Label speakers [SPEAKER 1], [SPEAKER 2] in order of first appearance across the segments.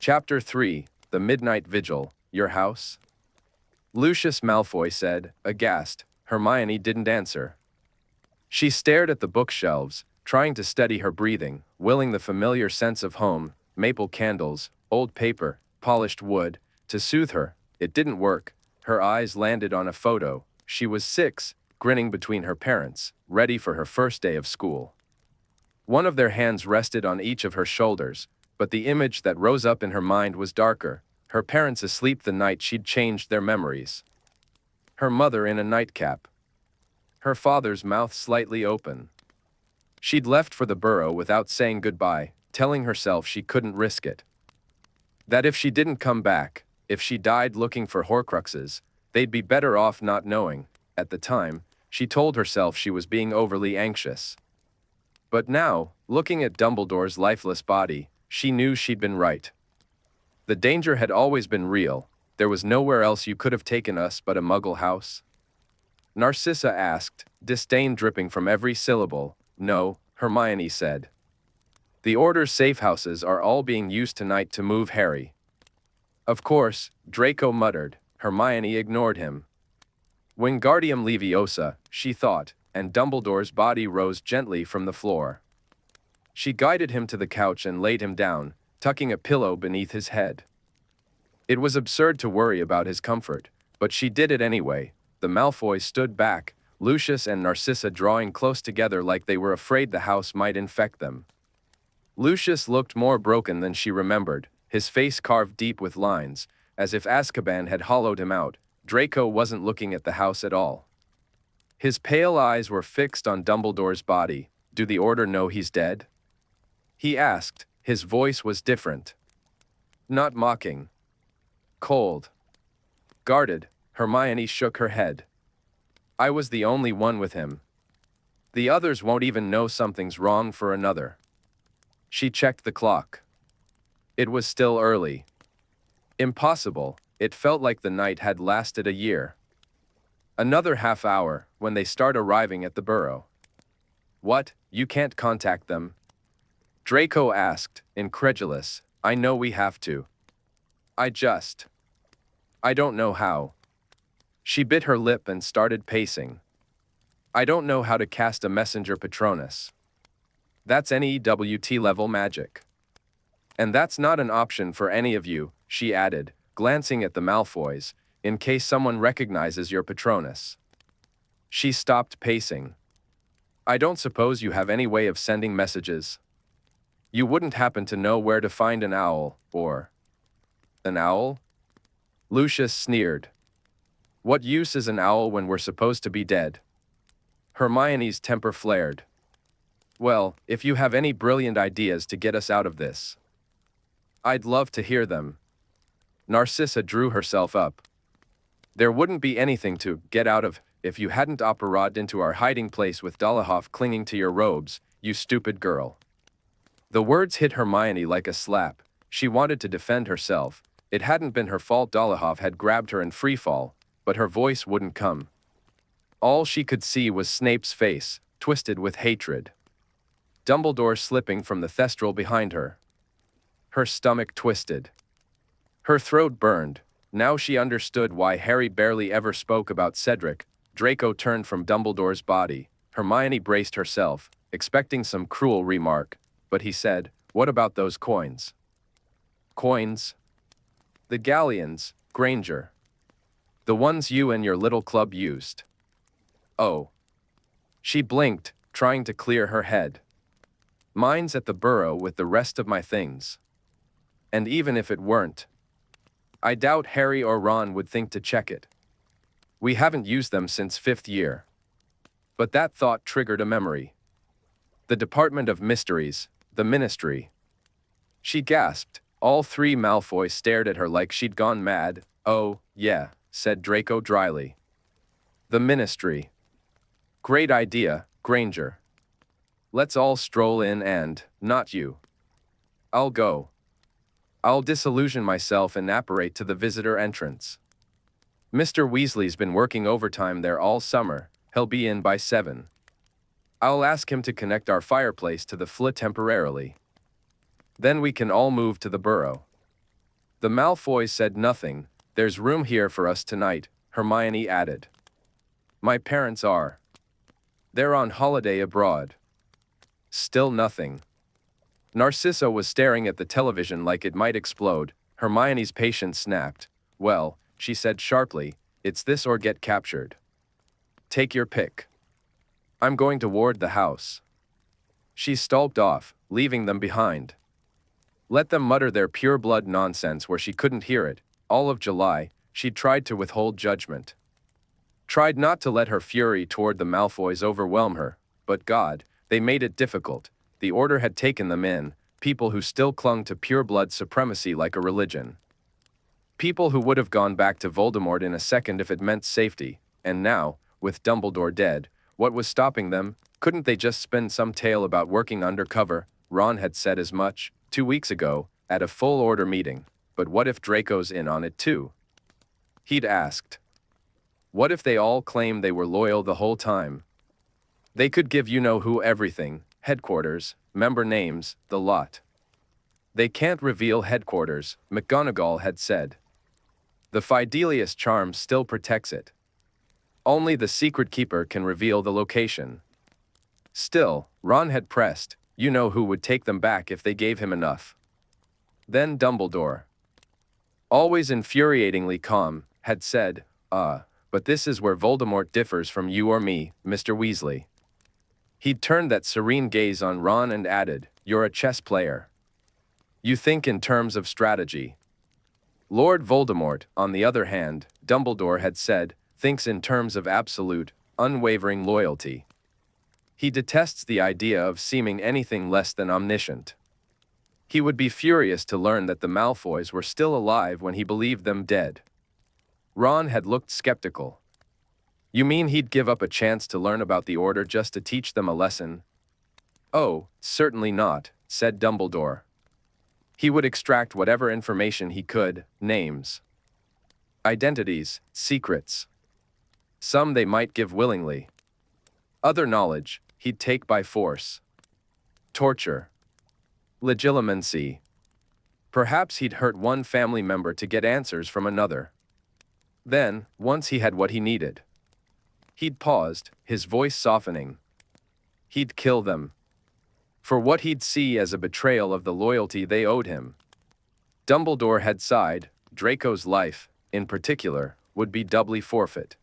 [SPEAKER 1] Chapter 3, The Midnight Vigil, Your House? Lucius Malfoy said, aghast. Hermione didn't answer. She stared at the bookshelves, trying to steady her breathing, willing the familiar sense of home, maple candles, old paper, polished wood, to soothe her. It didn't work. Her eyes landed on a photo. She was 6, grinning between her parents, ready for her first day of school. One of their hands rested on each of her shoulders, but the image that rose up in her mind was darker, her parents asleep the night she'd changed their memories. Her mother in a nightcap. Her father's mouth slightly open. She'd left for the burrow without saying goodbye, telling herself she couldn't risk it. That if she didn't come back, if she died looking for Horcruxes, they'd be better off not knowing. At the time, she told herself she was being overly anxious. But now, looking at Dumbledore's lifeless body, she knew she'd been right. The danger had always been real. There was nowhere else you could have taken us but a Muggle house. Narcissa asked, disdain dripping from every syllable. No, Hermione said. The Order's safe houses are all being used tonight to move Harry. Of course, Draco muttered. Hermione ignored him. Wingardium Leviosa, she thought, and Dumbledore's body rose gently from the floor. She guided him to the couch and laid him down, tucking a pillow beneath his head. It was absurd to worry about his comfort, but she did it anyway. The Malfoys stood back, Lucius and Narcissa drawing close together like they were afraid the house might infect them. Lucius looked more broken than she remembered, his face carved deep with lines, as if Azkaban had hollowed him out. Draco wasn't looking at the house at all. His pale eyes were fixed on Dumbledore's body. Do the Order know he's dead? He asked. His voice was different. Not mocking. Cold. Guarded. Hermione shook her head. I was the only one with him. The others won't even know something's wrong for another. She checked the clock. It was still early. Impossible. It felt like the night had lasted a year. Another half hour, when they start arriving at the burrow. What, you can't contact them? Draco asked, incredulous. I know we have to. I don't know how. She bit her lip and started pacing. I don't know how to cast a messenger Patronus. That's NEWT level magic. And that's not an option for any of you, she added, glancing at the Malfoys, in case someone recognizes your Patronus. She stopped pacing. I don't suppose you have any way of sending messages? You wouldn't happen to know where to find an owl, or... An owl? Lucius sneered. What use is an owl when we're supposed to be dead? Hermione's temper flared. Well, if you have any brilliant ideas to get us out of this. I'd love to hear them. Narcissa drew herself up. There wouldn't be anything to get out of if you hadn't operated into our hiding place with Dolohov clinging to your robes, you stupid girl. The words hit Hermione like a slap. She wanted to defend herself. It hadn't been her fault Dolohov had grabbed her in freefall, but her voice wouldn't come. All she could see was Snape's face, twisted with hatred. Dumbledore slipping from the thestral behind her. Her stomach twisted. Her throat burned. Now she understood why Harry barely ever spoke about Cedric. Draco turned from Dumbledore's body. Hermione braced herself, expecting some cruel remark, but he said, what about those coins? Coins? The galleons, Granger. The ones you and your little club used. Oh. She blinked, trying to clear her head. Mine's at the burrow with the rest of my things. And even if it weren't, I doubt Harry or Ron would think to check it. We haven't used them since 5th year. But that thought triggered a memory. The Department of Mysteries, the Ministry. She gasped. All 3 Malfoys stared at her like she'd gone mad. Oh, yeah, said Draco dryly. The Ministry. Great idea, Granger. Let's all stroll in and, not you. I'll go. I'll disillusion myself and apparate to the visitor entrance. Mr. Weasley's been working overtime there all summer. He'll be in by 7. I'll ask him to connect our fireplace to the flue temporarily. Then we can all move to the burrow. The Malfoys said nothing. There's room here for us tonight, Hermione added. My parents are. They're on holiday abroad. Still nothing. Narcissa was staring at the television like it might explode. Hermione's patience snapped. Well, she said sharply, it's this or get captured. Take your pick. I'm going to ward the house. She stalked off, leaving them behind. Let them mutter their pure blood nonsense where she couldn't hear it. All of July, she'd tried to withhold judgment. Tried not to let her fury toward the Malfoys overwhelm her, but God, they made it difficult. The Order had taken them in, people who still clung to pure blood supremacy like a religion. People who would have gone back to Voldemort in a second if it meant safety, and now, with Dumbledore dead, what was stopping them? Couldn't they just spin some tale about working undercover? Ron had said as much 2 weeks ago, at a full Order meeting. But what if Draco's in on it too? He'd asked. What if they all claimed they were loyal the whole time? They could give you-know-who everything, headquarters, member names, the lot. They can't reveal headquarters, McGonagall had said. The Fidelius charm still protects it. Only the secret keeper can reveal the location. Still, Ron had pressed, you-know-who would take them back if they gave him enough. Then Dumbledore, always infuriatingly calm, had said, but this is where Voldemort differs from you or me, Mr. Weasley. He'd turned that serene gaze on Ron and added, you're a chess player. You think in terms of strategy. Lord Voldemort, on the other hand, Dumbledore had said, thinks in terms of absolute, unwavering loyalty. He detests the idea of seeming anything less than omniscient. He would be furious to learn that the Malfoys were still alive when he believed them dead. Ron had looked skeptical. You mean he'd give up a chance to learn about the Order just to teach them a lesson? Oh, certainly not, said Dumbledore. He would extract whatever information he could, names, identities, secrets. Some they might give willingly. Other knowledge, he'd take by force. Torture. Legilimency. Perhaps he'd hurt one family member to get answers from another. Then, once he had what he needed, he'd paused, his voice softening. He'd kill them. For what he'd see as a betrayal of the loyalty they owed him. Dumbledore had sighed, Draco's life, in particular, would be doubly forfeit.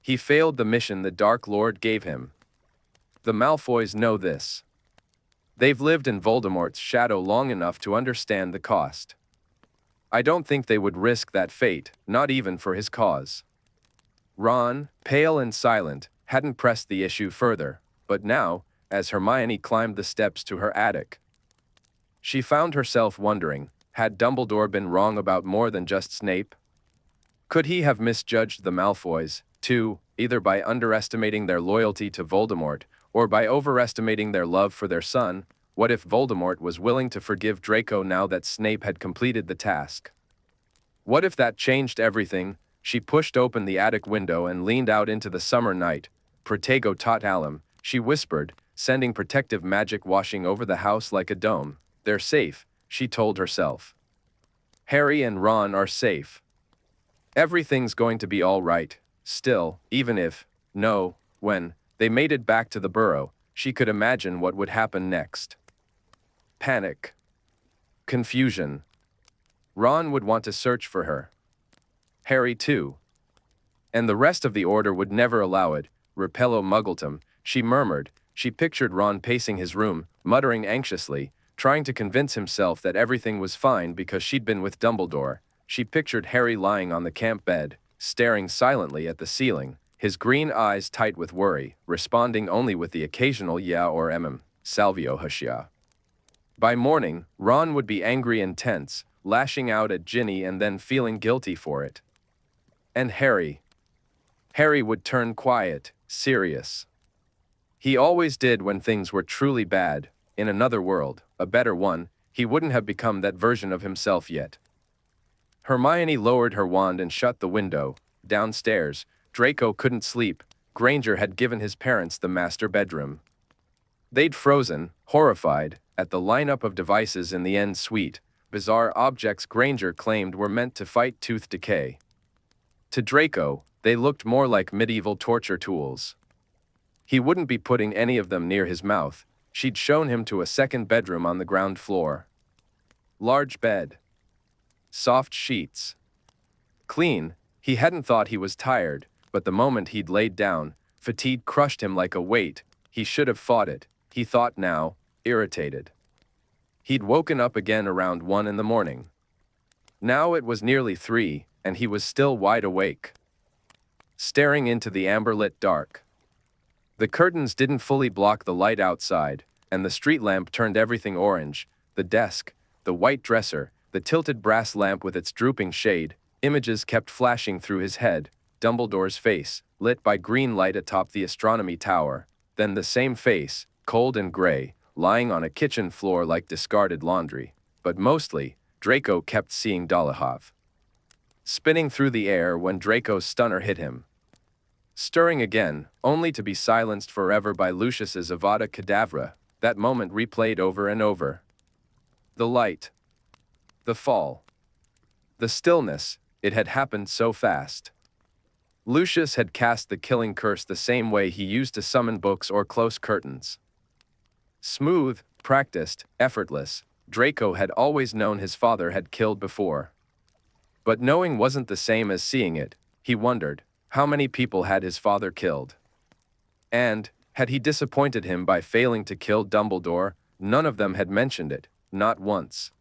[SPEAKER 1] He failed the mission the Dark Lord gave him. The Malfoys know this. They've lived in Voldemort's shadow long enough to understand the cost. I don't think they would risk that fate, not even for his cause. Ron, pale and silent, hadn't pressed the issue further, but now, as Hermione climbed the steps to her attic, she found herself wondering, had Dumbledore been wrong about more than just Snape? Could he have misjudged the Malfoys, too, either by underestimating their loyalty to Voldemort, or by overestimating their love for their son? What if Voldemort was willing to forgive Draco now that Snape had completed the task? What if that changed everything? She pushed open the attic window and leaned out into the summer night. Protego tot alum, she whispered, sending protective magic washing over the house like a dome. They're safe, she told herself. Harry and Ron are safe. Everything's going to be all right. Still, even if, when they made it back to the burrow, she could imagine what would happen next. Panic. Confusion. Ron would want to search for her. Harry too. And the rest of the Order would never allow it. Repello Muggletum, she murmured. She pictured Ron pacing his room, muttering anxiously, trying to convince himself that everything was fine because she'd been with Dumbledore. She pictured Harry lying on the camp bed, staring silently at the ceiling, his green eyes tight with worry, responding only with the occasional yeah or salvio hushia. By morning, Ron would be angry and tense, lashing out at Ginny and then feeling guilty for it. And Harry. Harry would turn quiet, serious. He always did when things were truly bad. In another world, a better one, he wouldn't have become that version of himself yet. Hermione lowered her wand and shut the window. Downstairs, Draco couldn't sleep. Granger had given his parents the master bedroom. They'd frozen, horrified, at the lineup of devices in the end suite, bizarre objects Granger claimed were meant to fight tooth decay. To Draco, they looked more like medieval torture tools. He wouldn't be putting any of them near his mouth. She'd shown him to a second bedroom on the ground floor. Large bed. Soft sheets. Clean. He hadn't thought he was tired, but the moment he'd laid down, fatigue crushed him like a weight. He should have fought it, he thought now, irritated. He'd woken up again around 1 in the morning. Now it was nearly 3, and he was still wide awake, staring into the amber-lit dark. The curtains didn't fully block the light outside, and the street lamp turned everything orange. The desk, the white dresser, the tilted brass lamp with its drooping shade, images kept flashing through his head. Dumbledore's face, lit by green light atop the astronomy tower, then the same face, cold and gray, lying on a kitchen floor like discarded laundry. But mostly, Draco kept seeing Dolohov, spinning through the air when Draco's stunner hit him, stirring again, only to be silenced forever by Lucius's Avada Kedavra. That moment replayed over and over. The light. The fall. The stillness. It had happened so fast. Lucius had cast the killing curse the same way he used to summon books or close curtains. Smooth, practiced, effortless, Draco had always known his father had killed before. But knowing wasn't the same as seeing it. He wondered, how many people had his father killed? And, had he disappointed him by failing to kill Dumbledore? None of them had mentioned it, not once.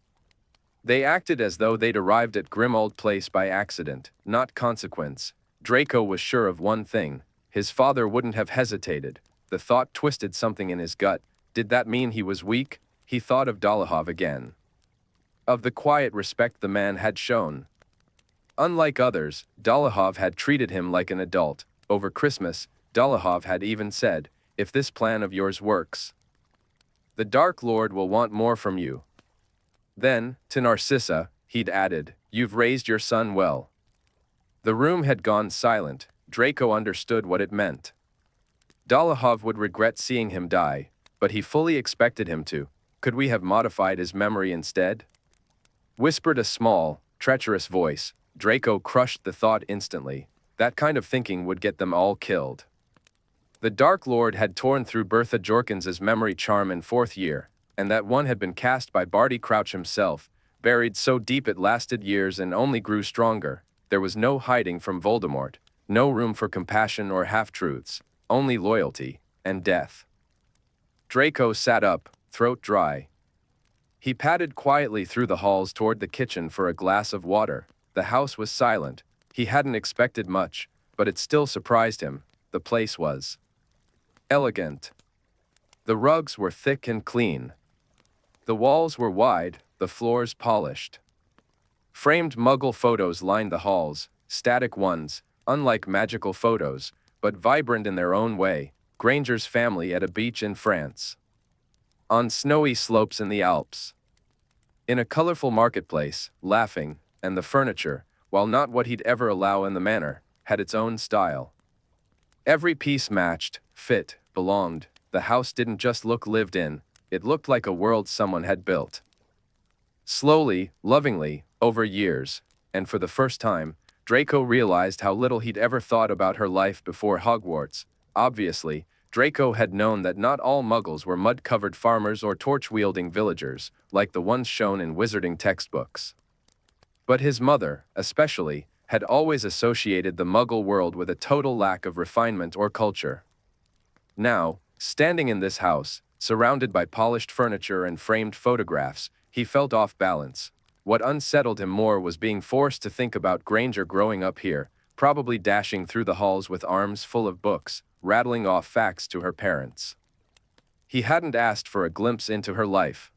[SPEAKER 1] They acted as though they'd arrived at Grimmauld Place by accident, not consequence. Draco was sure of one thing. His father wouldn't have hesitated. The thought twisted something in his gut. Did that mean he was weak? He thought of Dolohov again. Of the quiet respect the man had shown. Unlike others, Dolohov had treated him like an adult. Over Christmas, Dolohov had even said, "If this plan of yours works, the Dark Lord will want more from you." Then, to Narcissa, he'd added, "You've raised your son well." The room had gone silent. Draco understood what it meant. Dolohov would regret seeing him die, but he fully expected him to. Could we have modified his memory instead? Whispered a small, treacherous voice. Draco crushed the thought instantly. That kind of thinking would get them all killed. The Dark Lord had torn through Bertha Jorkins's memory charm in 4th year, and that one had been cast by Barty Crouch himself, buried so deep it lasted years and only grew stronger. There was no hiding from Voldemort, no room for compassion or half-truths, only loyalty and death. Draco sat up, throat dry. He padded quietly through the halls toward the kitchen for a glass of water. The house was silent. He hadn't expected much, but it still surprised him. The place was elegant. The rugs were thick and clean. The walls were wide, the floors polished. Framed Muggle photos lined the halls, static ones, unlike magical photos, but vibrant in their own way. Granger's family at a beach in France. On snowy slopes in the Alps. In a colorful marketplace, laughing, and the furniture, while not what he'd ever allow in the manor, had its own style. Every piece matched, fit, belonged. The house didn't just look lived in, it looked like a world someone had built. Slowly, lovingly, over years, and for the first time, Draco realized how little he'd ever thought about her life before Hogwarts. Obviously, Draco had known that not all Muggles were mud-covered farmers or torch-wielding villagers, like the ones shown in wizarding textbooks. But his mother, especially, had always associated the Muggle world with a total lack of refinement or culture. Now, standing in this house, surrounded by polished furniture and framed photographs, he felt off balance. What unsettled him more was being forced to think about Granger growing up here, probably dashing through the halls with arms full of books, rattling off facts to her parents. He hadn't asked for a glimpse into her life.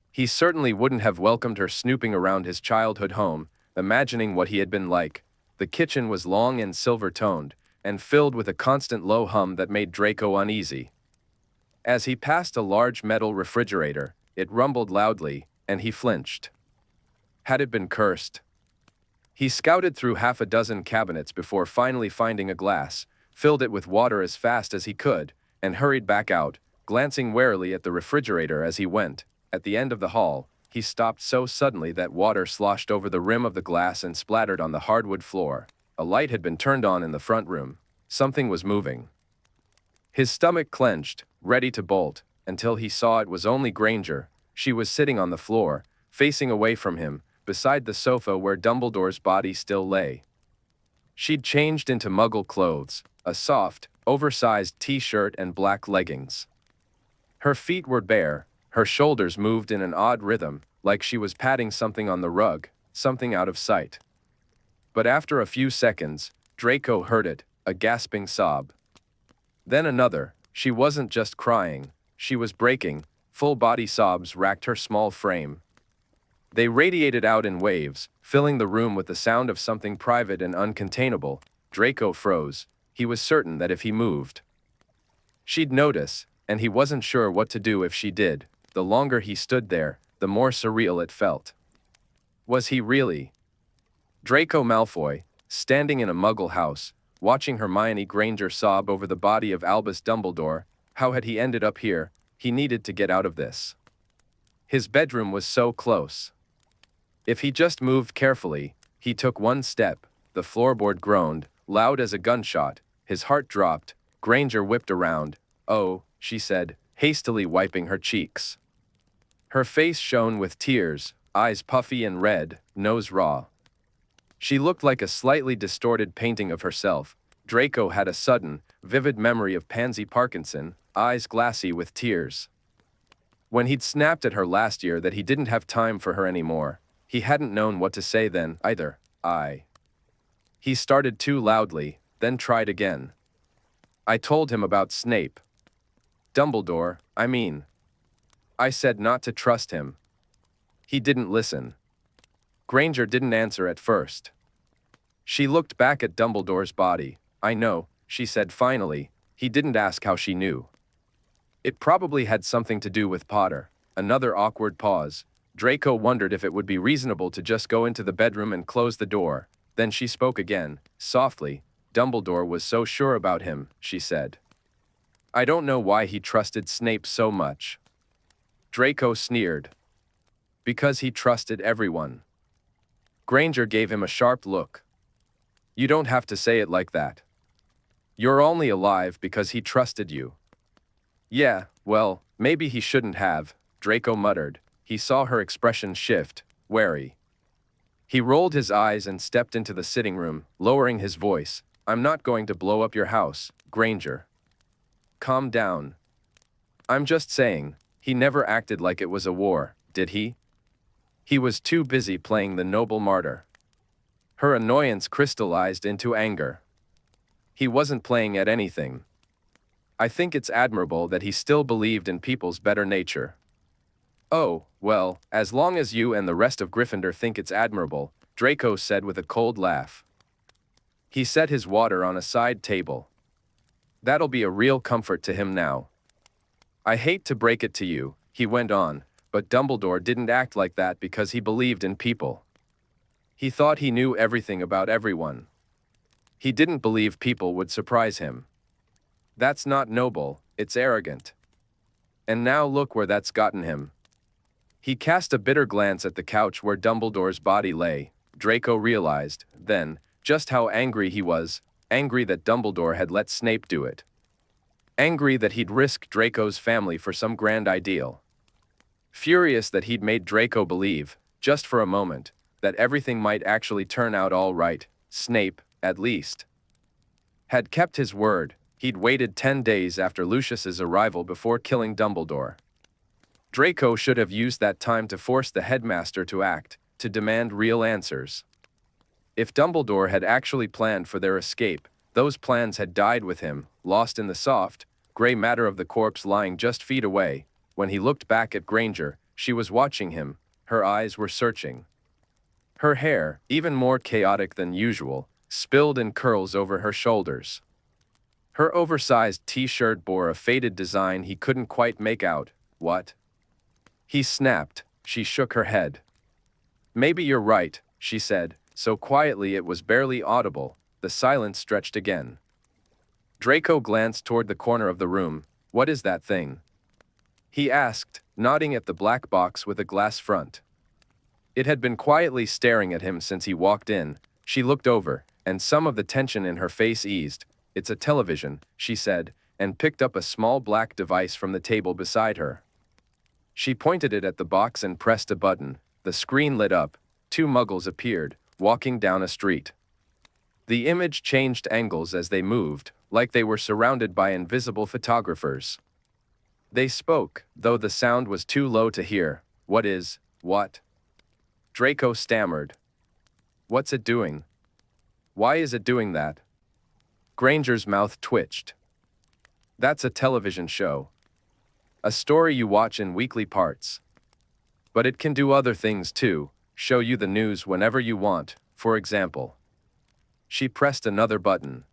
[SPEAKER 1] He certainly wouldn't have welcomed her snooping around his childhood home, imagining what he had been like. The kitchen was long and silver-toned, and filled with a constant low hum that made Draco uneasy. As he passed a large metal refrigerator, it rumbled loudly, and he flinched. Had it been cursed? He scouted through half a dozen cabinets before finally finding a glass, filled it with water as fast as he could, and hurried back out, glancing warily at the refrigerator as he went. At the end of the hall, he stopped so suddenly that water sloshed over the rim of the glass and splattered on the hardwood floor. A light had been turned on in the front room. Something was moving. His stomach clenched, ready to bolt, until he saw it was only Granger. She was sitting on the floor, facing away from him, beside the sofa where Dumbledore's body still lay. She'd changed into Muggle clothes, a soft, oversized t-shirt and black leggings. Her feet were bare, her shoulders moved in an odd rhythm, like she was patting something on the rug, something out of sight. But after a few seconds, Draco heard it, a gasping sob. Then another. She wasn't just crying, she was breaking. Full-body sobs racked her small frame. They radiated out in waves, filling the room with the sound of something private and uncontainable. Draco froze. He was certain that if he moved, she'd notice, and he wasn't sure what to do if she did. The longer he stood there, the more surreal it felt. Was he really Draco Malfoy, standing in a Muggle house, watching Hermione Granger sob over the body of Albus Dumbledore? How had he ended up here? He needed to get out of this. His bedroom was so close. If he just moved carefully, he took one step. The floorboard groaned, loud as a gunshot. His heart dropped. Granger whipped around. "Oh," she said, hastily wiping her cheeks. Her face shone with tears, eyes puffy and red, nose raw. She looked like a slightly distorted painting of herself. Draco had a sudden, vivid memory of Pansy Parkinson, eyes glassy with tears. When he'd snapped at her last year that he didn't have time for her anymore, he hadn't known what to say then, either. He started too loudly, then tried again. "I told him about Snape. Dumbledore, I mean. I said not to trust him. He didn't listen." Granger didn't answer at first. She looked back at Dumbledore's body. "I know," she said finally. He didn't ask how she knew. It probably had something to do with Potter. Another awkward pause. Draco wondered if it would be reasonable to just go into the bedroom and close the door. Then she spoke again, softly. "Dumbledore was so sure about him," she said. "I don't know why he trusted Snape so much." Draco sneered. "Because he trusted everyone." Granger gave him a sharp look. "You don't have to say it like that. You're only alive because he trusted you." "Yeah, well, maybe he shouldn't have," Draco muttered. He saw her expression shift, wary. He rolled his eyes and stepped into the sitting room, lowering his voice. "I'm not going to blow up your house, Granger. Calm down. I'm just saying, he never acted like it was a war, did he? He was too busy playing the noble martyr." Her annoyance crystallized into anger. "He wasn't playing at anything. I think it's admirable that he still believed in people's better nature." "Oh, well, as long as you and the rest of Gryffindor think it's admirable," Draco said with a cold laugh. He set his water on a side table. "That'll be a real comfort to him now. I hate to break it to you," he went on, "but Dumbledore didn't act like that because he believed in people. He thought he knew everything about everyone. He didn't believe people would surprise him. That's not noble, it's arrogant. And now look where that's gotten him." He cast a bitter glance at the couch where Dumbledore's body lay. Draco realized, then, just how angry he was, angry that Dumbledore had let Snape do it. Angry that he'd risked Draco's family for some grand ideal. Furious that he'd made Draco believe, just for a moment, that everything might actually turn out all right. Snape, at least, had kept his word. He'd waited 10 days after Lucius's arrival before killing Dumbledore. Draco should have used that time to force the Headmaster to act, to demand real answers. If Dumbledore had actually planned for their escape, those plans had died with him, lost in the soft, gray matter of the corpse lying just feet away. When he looked back at Granger, she was watching him. Her eyes were searching. Her hair, even more chaotic than usual, spilled in curls over her shoulders. Her oversized t-shirt bore a faded design he couldn't quite make out. "What?" he snapped. She shook her head. "Maybe you're right," she said, so quietly it was barely audible. The silence stretched again. Draco glanced toward the corner of the room. "What is that thing?" he asked, nodding at the black box with a glass front. It had been quietly staring at him since he walked in. She looked over, and some of the tension in her face eased. "It's a television," she said, and picked up a small black device from the table beside her. She pointed it at the box and pressed a button. The screen lit up. 2 muggles appeared, walking down a street. The image changed angles as they moved, like they were surrounded by invisible photographers. They spoke, though the sound was too low to hear. What? Draco stammered. "What's it doing? Why is it doing that?" Granger's mouth twitched. "That's a television show. A story you watch in weekly parts. But it can do other things too, show you the news whenever you want, for example." She pressed another button.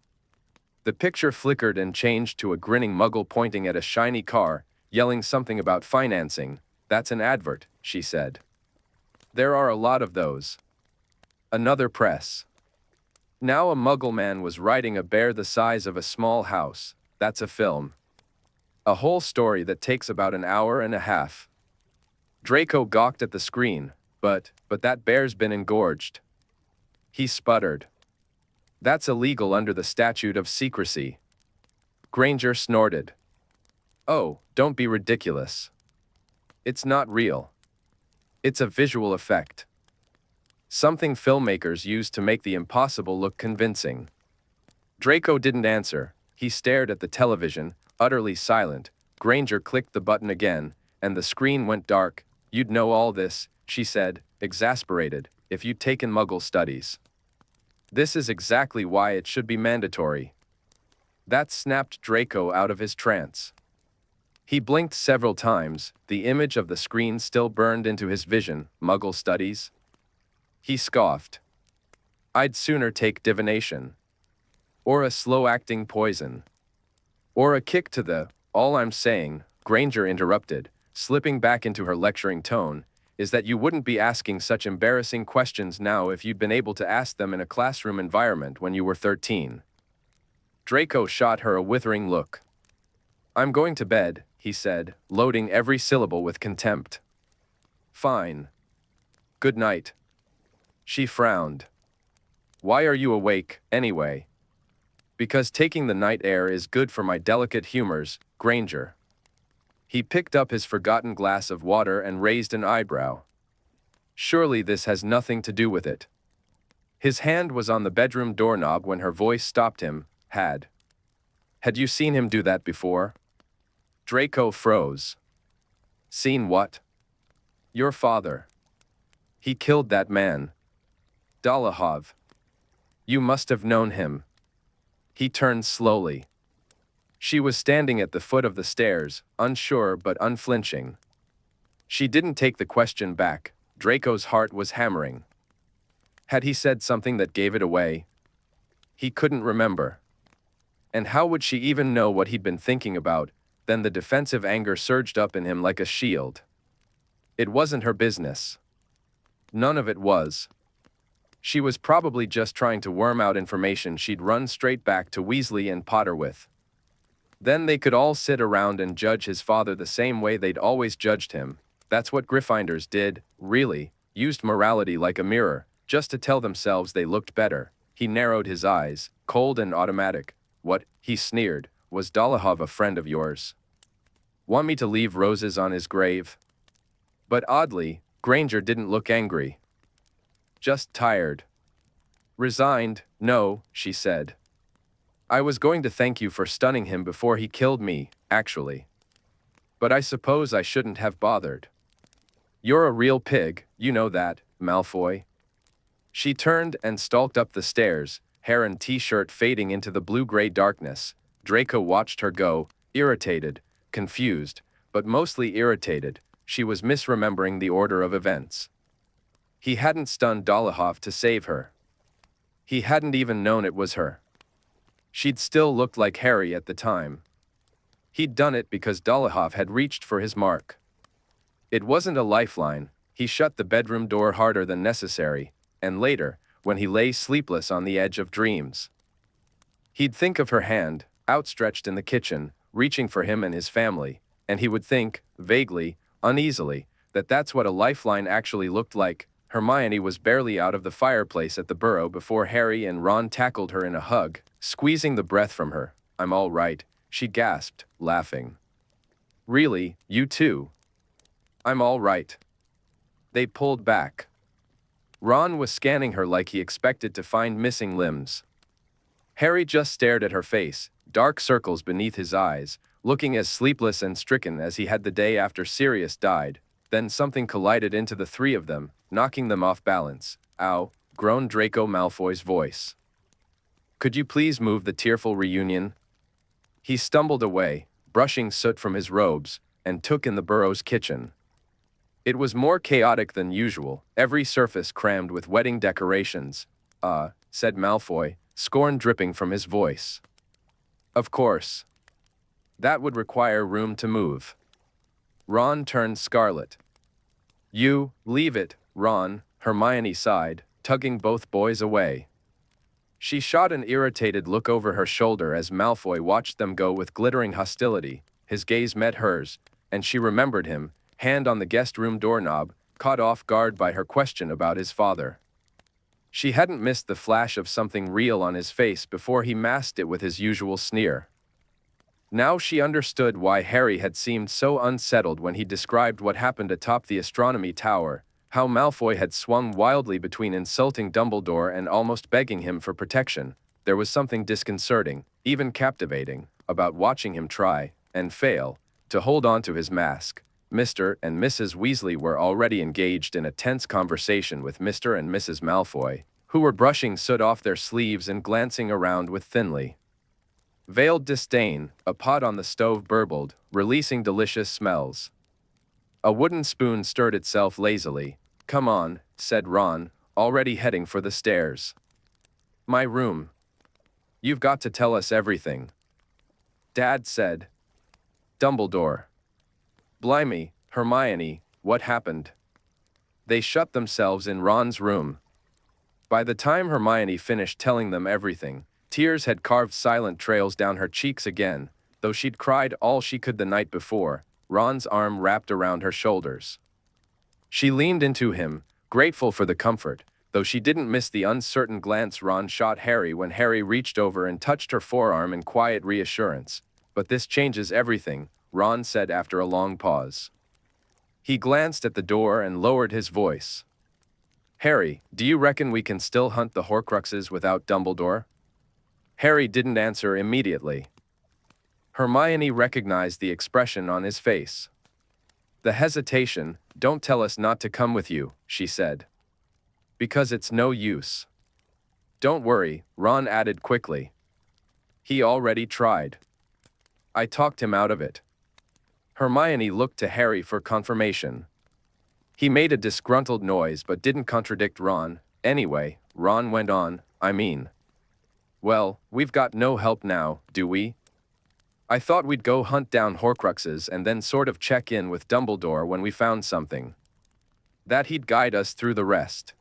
[SPEAKER 1] The picture flickered and changed to a grinning muggle pointing at a shiny car, yelling something about financing. "That's an advert," she said. "There are a lot of those." Another press. Now a muggle man was riding a bear the size of a small house. "That's a film. A whole story that takes about an hour and a half." Draco gawked at the screen. But that bear's been engorged." He sputtered. "That's illegal under the statute of secrecy." Granger snorted. "Oh, don't be ridiculous. It's not real. It's a visual effect. Something filmmakers use to make the impossible look convincing." Draco didn't answer. He stared at the television, utterly silent. Granger clicked the button again, and the screen went dark. "You'd know all this," she said, exasperated, "if you'd taken Muggle studies. This is exactly why it should be mandatory." That snapped Draco out of his trance. He blinked several times, the image of the screen still burned into his vision. "Muggle studies?" He scoffed. "I'd sooner take divination. Or a slow-acting poison. Or a kick to the—" "All I'm saying," Granger interrupted, slipping back into her lecturing tone, "is that you wouldn't be asking such embarrassing questions now if you'd been able to ask them in a classroom environment when you were 13. Draco shot her a withering look. "I'm going to bed," he said, loading every syllable with contempt. "Fine. Good night." She frowned. "Why are you awake, anyway?" "Because taking the night air is good for my delicate humors, Granger." He picked up his forgotten glass of water and raised an eyebrow. "Surely this has nothing to do with it." His hand was on the bedroom doorknob when her voice stopped him. Had you seen him do that before?" Draco froze. "Seen what?" "Your father. He killed that man. Dolohov. You must have known him." He turned slowly. She was standing at the foot of the stairs, unsure but unflinching. She didn't take the question back. Draco's heart was hammering. Had he said something that gave it away? He couldn't remember. And how would she even know what he'd been thinking about? Then the defensive anger surged up in him like a shield. It wasn't her business. None of it was. She was probably just trying to worm out information she'd run straight back to Weasley and Potter with. Then they could all sit around and judge his father the same way they'd always judged him. That's what Gryffindors did, really, used morality like a mirror, just to tell themselves they looked better. He narrowed his eyes, cold and automatic. "What?" he sneered. "Was Dolohov a friend of yours? Want me to leave roses on his grave?" But oddly, Granger didn't look angry. Just tired. Resigned. "No," she said. "I was going to thank you for stunning him before he killed me, actually. But I suppose I shouldn't have bothered. You're a real pig, you know that, Malfoy." She turned and stalked up the stairs, hair and t-shirt fading into the blue-gray darkness. Draco watched her go, irritated, confused, but mostly irritated. She was misremembering the order of events. He hadn't stunned Dolohov to save her. He hadn't even known it was her. She'd still looked like Harry at the time. He'd done it because Dolohov had reached for his mark. It wasn't a lifeline. He shut the bedroom door harder than necessary, and later, when he lay sleepless on the edge of dreams, he'd think of her hand, outstretched in the kitchen, reaching for him and his family. And he would think, vaguely, uneasily, that that's what a lifeline actually looked like. Hermione was barely out of the fireplace at the burrow before Harry and Ron tackled her in a hug, squeezing the breath from her. "I'm all right," she gasped, laughing. "Really, you too?" "I'm all right." They pulled back. Ron was scanning her like he expected to find missing limbs. Harry just stared at her face, dark circles beneath his eyes, looking as sleepless and stricken as he had the day after Sirius died. Then something collided into the three of them, knocking them off balance. "Ow," groaned Draco Malfoy's voice. "Could you please move the tearful reunion?" He stumbled away, brushing soot from his robes, and took in the burrow's kitchen. It was more chaotic than usual, every surface crammed with wedding decorations. Said Malfoy, scorn dripping from his voice. "Of course. That would require room to move." Ron turned scarlet. "You, leave it, Ron," Hermione sighed, tugging both boys away. She shot an irritated look over her shoulder as Malfoy watched them go with glittering hostility. His gaze met hers, and she remembered him, hand on the guest room doorknob, caught off guard by her question about his father. She hadn't missed the flash of something real on his face before he masked it with his usual sneer. Now she understood why Harry had seemed so unsettled when he described what happened atop the astronomy tower, how Malfoy had swung wildly between insulting Dumbledore and almost begging him for protection. There was something disconcerting, even captivating, about watching him try, and fail, to hold on to his mask. Mr. and Mrs. Weasley were already engaged in a tense conversation with Mr. and Mrs. Malfoy, who were brushing soot off their sleeves and glancing around with thinly veiled disdain. A pot on the stove burbled, releasing delicious smells. A wooden spoon stirred itself lazily. "Come on," said Ron, already heading for the stairs. "My room. You've got to tell us everything." Dad said. "Dumbledore." "Blimey, Hermione, what happened?" They shut themselves in Ron's room. By the time Hermione finished telling them everything, tears had carved silent trails down her cheeks again, though she'd cried all she could the night before. Ron's arm wrapped around her shoulders. She leaned into him, grateful for the comfort, though she didn't miss the uncertain glance Ron shot Harry when Harry reached over and touched her forearm in quiet reassurance. "But this changes everything," Ron said after a long pause. He glanced at the door and lowered his voice. "Harry, do you reckon we can still hunt the Horcruxes without Dumbledore?" Harry didn't answer immediately. Hermione recognized the expression on his face. The hesitation. "Don't tell us not to come with you," she said. "Because it's no use." "Don't worry," Ron added quickly. "He already tried. I talked him out of it." Hermione looked to Harry for confirmation. He made a disgruntled noise but didn't contradict Ron. "Anyway," Ron went on, well, we've got no help now, do we? I thought we'd go hunt down Horcruxes and then sort of check in with Dumbledore when we found something. That he'd guide us through the rest.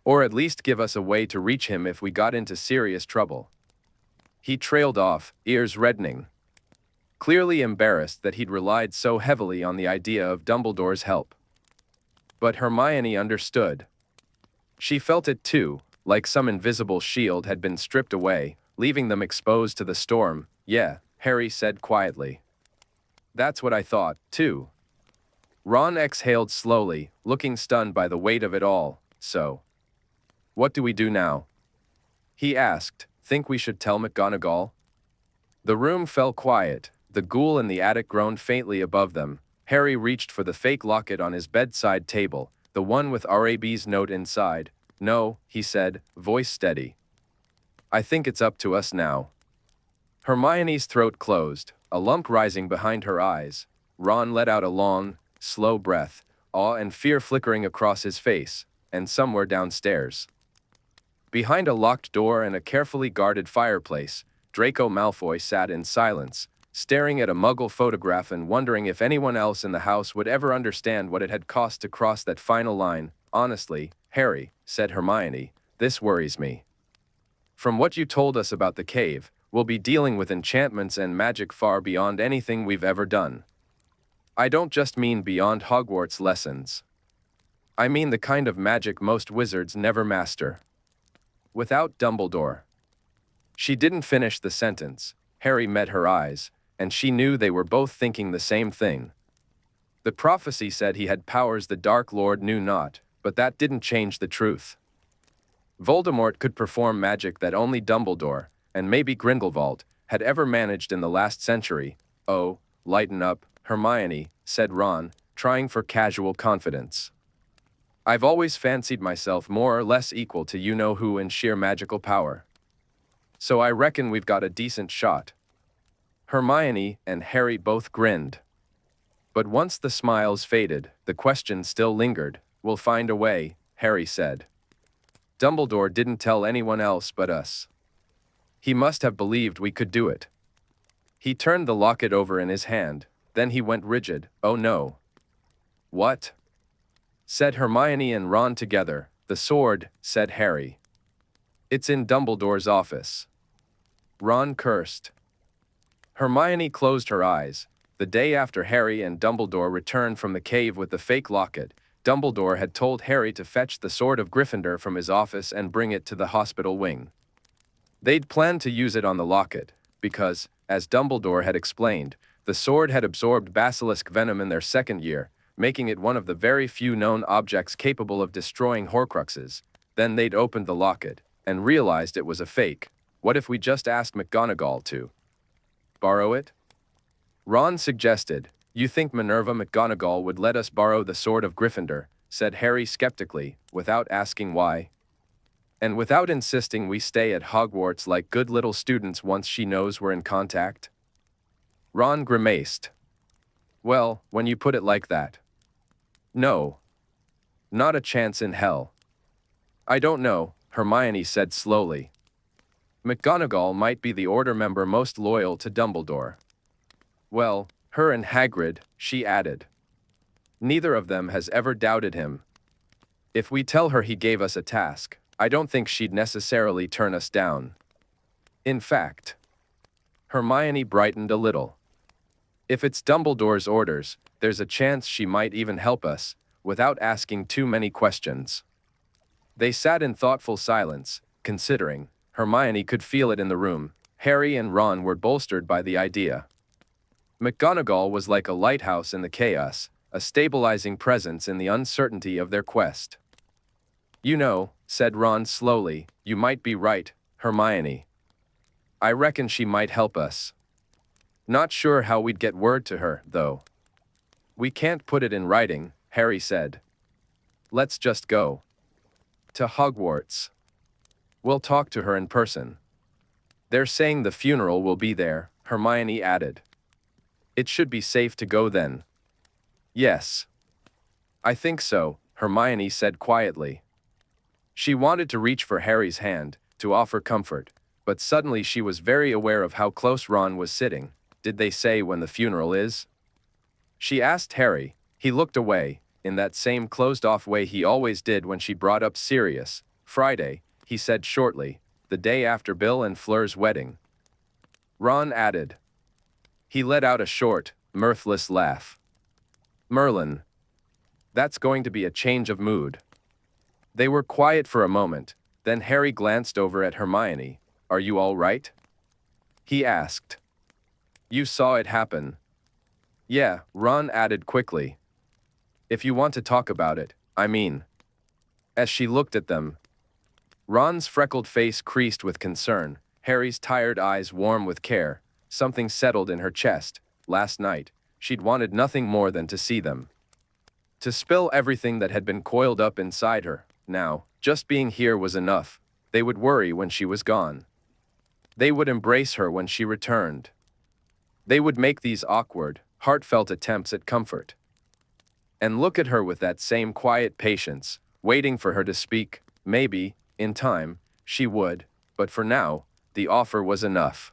[SPEAKER 1] Or at least give us a way to reach him if we got into serious trouble." He trailed off, ears reddening. Clearly embarrassed that he'd relied so heavily on the idea of Dumbledore's help. But Hermione understood. She felt it too, like some invisible shield had been stripped away, leaving them exposed to the storm. "Yeah," Harry said quietly. "That's what I thought, too." Ron exhaled slowly, looking stunned by the weight of it all. "So, what do we do now?" he asked. "Think we should tell McGonagall?" The room fell quiet. The ghoul in the attic groaned faintly above them. Harry reached for the fake locket on his bedside table, the one with RAB's note inside. "No," he said, voice steady. "I think it's up to us now." Hermione's throat closed, a lump rising behind her eyes. Ron let out a long, slow breath, awe and fear flickering across his face, and somewhere downstairs, behind a locked door and a carefully guarded fireplace, Draco Malfoy sat in silence, staring at a Muggle photograph and wondering if anyone else in the house would ever understand what it had cost to cross that final line. "Honestly, Harry," said Hermione, "this worries me. From what you told us about the cave, we'll be dealing with enchantments and magic far beyond anything we've ever done. I don't just mean beyond Hogwarts lessons. I mean the kind of magic most wizards never master. Without Dumbledore. She didn't finish the sentence. Harry met her eyes, and she knew they were both thinking the same thing. The prophecy said he had powers the Dark Lord knew not, but that didn't change the truth. Voldemort could perform magic that only Dumbledore, and maybe Grindelwald, had ever managed in the last century. Oh, lighten up, Hermione, said Ron, trying for casual confidence. I've always fancied myself more or less equal to you-know-who in sheer magical power. So I reckon we've got a decent shot. Hermione and Harry both grinned. But once the smiles faded, the question still lingered. We'll find a way, Harry said. Dumbledore didn't tell anyone else but us. He must have believed we could do it. He turned the locket over in his hand, then he went rigid. Oh no. What? Said Hermione and Ron together. The sword, said Harry. It's in Dumbledore's office. Ron cursed. Hermione closed her eyes. The day after Harry and Dumbledore returned from the cave with the fake locket, Dumbledore had told Harry to fetch the sword of Gryffindor from his office and bring it to the hospital wing. They'd planned to use it on the locket, because, as Dumbledore had explained, the sword had absorbed basilisk venom in their second year, making it one of the very few known objects capable of destroying Horcruxes. Then they'd opened the locket, and realized it was a fake. What if we just asked McGonagall to borrow it? Ron suggested. You think Minerva McGonagall would let us borrow the sword of Gryffindor, said Harry skeptically, without asking why. And without insisting we stay at Hogwarts like good little students once she knows we're in contact? Ron grimaced. Well, when you put it like that. No. Not a chance in hell. I don't know, Hermione said slowly. McGonagall might be the Order member most loyal to Dumbledore. Well, her and Hagrid, she added. Neither of them has ever doubted him. If we tell her he gave us a task, I don't think she'd necessarily turn us down. In fact, Hermione brightened a little. If it's Dumbledore's orders, there's a chance she might even help us, without asking too many questions. They sat in thoughtful silence, considering. Hermione could feel it in the room. Harry and Ron were bolstered by the idea. McGonagall was like a lighthouse in the chaos, a stabilizing presence in the uncertainty of their quest. You know, said Ron slowly, you might be right, Hermione. I reckon she might help us. Not sure how we'd get word to her, though. We can't put it in writing, Harry said. Let's just go. To Hogwarts. We'll talk to her in person. They're saying the funeral will be there, Hermione added. It should be safe to go then. Yes. I think so, Hermione said quietly. She wanted to reach for Harry's hand, to offer comfort, but suddenly she was very aware of how close Ron was sitting. Did they say when the funeral is? She asked Harry. He looked away, in that same closed-off way he always did when she brought up Sirius. Friday, he said shortly, the day after Bill and Fleur's wedding. Ron added. He let out a short, mirthless laugh. Merlin. That's going to be a change of mood. They were quiet for a moment, then Harry glanced over at Hermione. Are you all right? He asked. You saw it happen. Yeah, Ron added quickly. If you want to talk about it, I mean. As she looked at them. Ron's freckled face creased with concern, Harry's tired eyes warm with care. Something settled in her chest. Last night, she'd wanted nothing more than to see them. To spill everything that had been coiled up inside her. Now, just being here was enough. They would worry when she was gone. They would embrace her when she returned. They would make these awkward, heartfelt attempts at comfort. And look at her with that same quiet patience, waiting for her to speak. Maybe, in time, she would, but for now, the offer was enough.